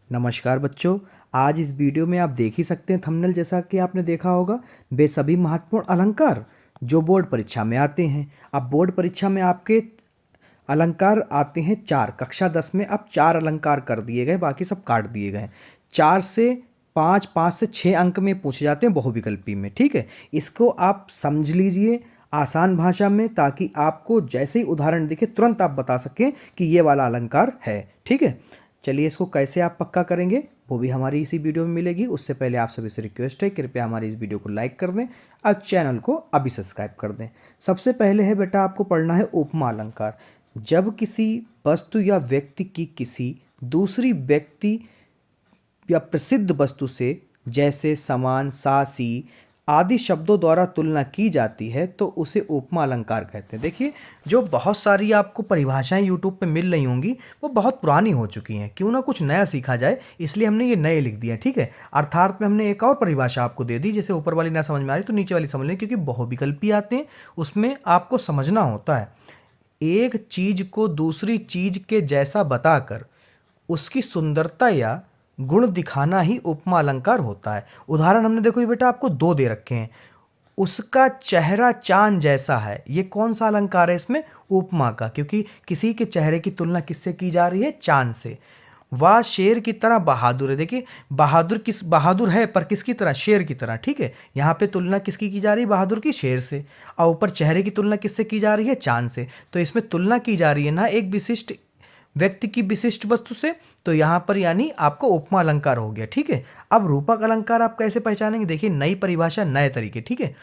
नमस्कार बच्चों। आज इस वीडियो में आप देख ही सकते हैं थंबनेल जैसा कि आपने देखा होगा, वे सभी महत्वपूर्ण अलंकार जो बोर्ड परीक्षा में आते हैं। अब बोर्ड परीक्षा में आपके अलंकार आते हैं चार। कक्षा 10 में अब चार अलंकार कर दिए गए, बाकी सब काट दिए गए। 4 से 5, 5 से 6 अंक में पूछे जाते हैं बहुविकल्पी में। ठीक है, इसको आप समझ लीजिए आसान भाषा में, ताकि आपको जैसे ही उदाहरण दिखे तुरंत आप बता सकें कि ये वाला अलंकार है। ठीक है, चलिए इसको कैसे आप पक्का करेंगे वो भी हमारी इसी वीडियो में मिलेगी। उससे पहले आप सभी से रिक्वेस्ट है, कृपया हमारी इस वीडियो को लाइक कर दें और चैनल को अभी सब्सक्राइब कर दें। सबसे पहले है बेटा, आपको पढ़ना है उपमा अलंकार। जब किसी वस्तु या व्यक्ति की किसी दूसरी व्यक्ति या प्रसिद्ध वस्तु से, जैसे समान, सा, सी आदि शब्दों द्वारा तुलना की जाती है तो उसे उपमा अलंकार कहते हैं। देखिए, जो बहुत सारी आपको परिभाषाएं यूट्यूब पे मिल रही होंगी वो बहुत पुरानी हो चुकी हैं। क्यों ना कुछ नया सीखा जाए, इसलिए हमने ये नए लिख दिया। ठीक है, अर्थात में हमने एक और परिभाषा आपको दे दी। जैसे ऊपर वाली ना समझ में आ रही तो नीचे वाली समझ लें, क्योंकि बहुविकल्पी आते हैं, उसमें आपको समझना होता है। एक चीज को दूसरी चीज के जैसा बताकर उसकी सुंदरता या गुण दिखाना ही उपमा अलंकार होता है। उदाहरण हमने देखो ये बेटा आपको दो दे रखे हैं। उसका चेहरा चांद जैसा है, ये कौन सा अलंकार है इसमें? उपमा का, क्योंकि किसी के चेहरे की तुलना किससे की जा रही है? चांद से। वह शेर की तरह बहादुर है। देखिए, बहादुर है पर किसकी तरह? शेर की तरह। ठीक है, यहाँ पे तुलना किसकी की जा रही है? बहादुर की शेर से। और ऊपर चेहरे की तुलना किससे की जा रही है? चांद से। तो इसमें तुलना की जा रही है ना एक विशिष्ट व्यक्ति की विशिष्ट वस्तु से, तो यहाँ पर यानी आपको उपमा अलंकार हो गया। ठीक है, अब रूपक अलंकार आप कैसे पहचानेंगे? देखिए, नई परिभाषा, नए तरीके। ठीक है,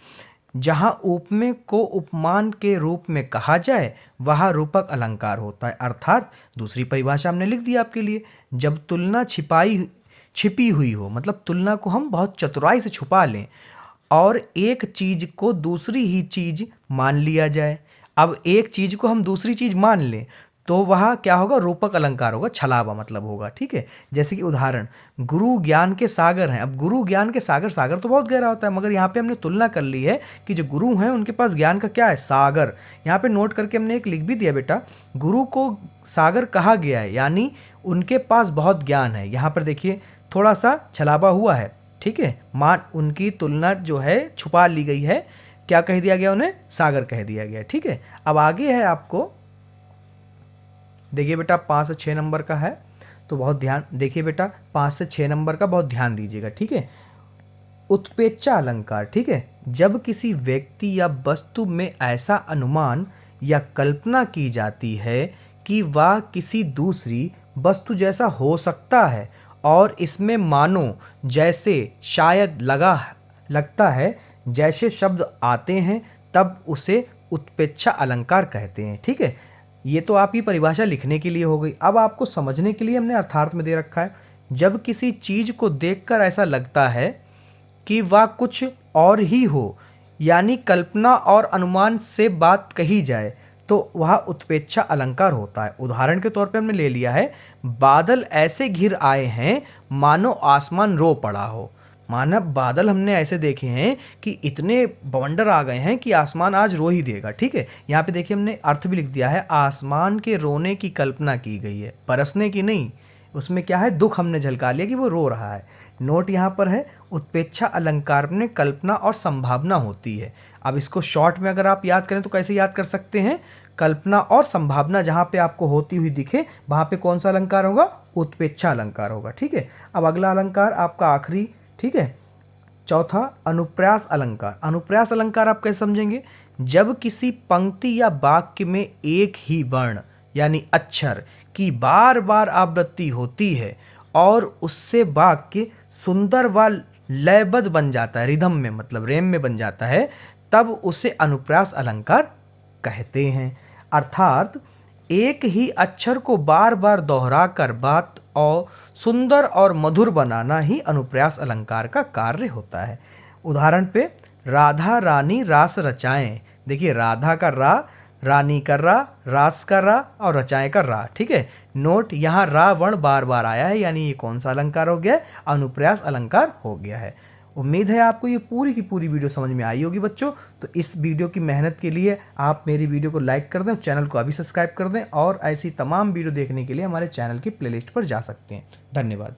जहाँ उपमेय को उपमान के रूप में कहा जाए वह रूपक अलंकार होता है। अर्थात दूसरी परिभाषा हमने लिख दी आपके लिए, जब तुलना छिपी हुई हो, मतलब तुलना को हम बहुत चतुराई से छुपा लें और एक चीज को दूसरी ही चीज मान लिया जाए। अब एक चीज को हम दूसरी चीज मान लें तो वह क्या होगा? रूपक अलंकार होगा, छलावा मतलब होगा। ठीक है, जैसे कि उदाहरण, गुरु ज्ञान के सागर हैं। अब गुरु ज्ञान के सागर, सागर तो बहुत गहरा होता है, मगर यहाँ पे हमने तुलना कर ली है कि जो गुरु हैं उनके पास ज्ञान का क्या है? सागर। यहाँ पे नोट करके हमने एक लिख भी दिया बेटा, गुरु को सागर कहा गया है, यानी उनके पास बहुत ज्ञान है। यहाँ पर देखिए थोड़ा सा छलावा हुआ है। ठीक है, मान उनकी तुलना जो है छुपा ली गई है। क्या कह दिया गया? उन्हें सागर कह दिया गया। ठीक है, अब आगे है आपको, देखिए बेटा 5 से 6 नंबर का है, तो बहुत ध्यान देखिए बेटा, 5 से 6 नंबर का बहुत ध्यान दीजिएगा। ठीक है, उत्प्रेक्षा अलंकार। ठीक है, जब किसी व्यक्ति या वस्तु में ऐसा अनुमान या कल्पना की जाती है कि वह किसी दूसरी वस्तु जैसा हो सकता है और इसमें मानो, जैसे, शायद, लगता है जैसे शब्द आते हैं, तब उसे उत्प्रेक्षा अलंकार कहते हैं। ठीक है, ये तो आपकी परिभाषा लिखने के लिए हो गई। अब आपको समझने के लिए हमने अर्थार्थ में दे रखा है, जब किसी चीज को देखकर ऐसा लगता है कि वह कुछ और ही हो, यानी कल्पना और अनुमान से बात कही जाए, तो वह उत्प्रेक्षा अलंकार होता है। उदाहरण के तौर पे हमने ले लिया है, बादल ऐसे घिर आए हैं मानो आसमान रो पड़ा हो। माना बादल हमने ऐसे देखे हैं कि इतने बवंडर आ गए हैं कि आसमान आज रो ही देगा। ठीक है, यहाँ पे देखिए हमने अर्थ भी लिख दिया है, आसमान के रोने की कल्पना की गई है, बरसने की नहीं। उसमें क्या है? दुख हमने झलका लिया कि वो रो रहा है। नोट यहाँ पर है, उत्प्रेक्षा अलंकार में कल्पना और संभावना होती है। अब इसको शॉर्ट में अगर आप याद करें तो कैसे याद कर सकते हैं? कल्पना और संभावना जहाँ पे आपको होती हुई दिखे, वहाँ पे कौन सा अलंकार होगा? उत्प्रेक्षा अलंकार होगा। ठीक है, अब अगला अलंकार आपका आखिरी। ठीक है, चौथा, अनुप्रास अलंकार। अनुप्रास अलंकार आप कैसे समझेंगे? जब किसी पंक्ति या वाक्य में एक ही वर्ण यानी अक्षर की बार बार आवृत्ति होती है और उससे वाक्य सुंदर व लयबद्ध बन जाता है, रिदम में मतलब रेम में बन जाता है, तब उसे अनुप्रास अलंकार कहते हैं। अर्थात एक ही अक्षर को बार बार दोहराकर बात और सुंदर और मधुर बनाना ही अनुप्रास अलंकार का कार्य होता है। उदाहरण पे, राधा रानी रास रचाएं। देखिए, राधा का रा, रानी का रा, रास का रा और रचाएं का रा। ठीक है, नोट, यहाँ रा वर्ण बार बार आया है, यानी ये कौन सा अलंकार हो गया? अनुप्रास अलंकार हो गया है। उम्मीद है आपको ये पूरी की पूरी वीडियो समझ में आई होगी बच्चों। तो इस वीडियो की मेहनत के लिए आप मेरी वीडियो को लाइक कर दें, चैनल को अभी सब्सक्राइब कर दें, और ऐसी तमाम वीडियो देखने के लिए हमारे चैनल की प्लेलिस्ट पर जा सकते हैं। धन्यवाद।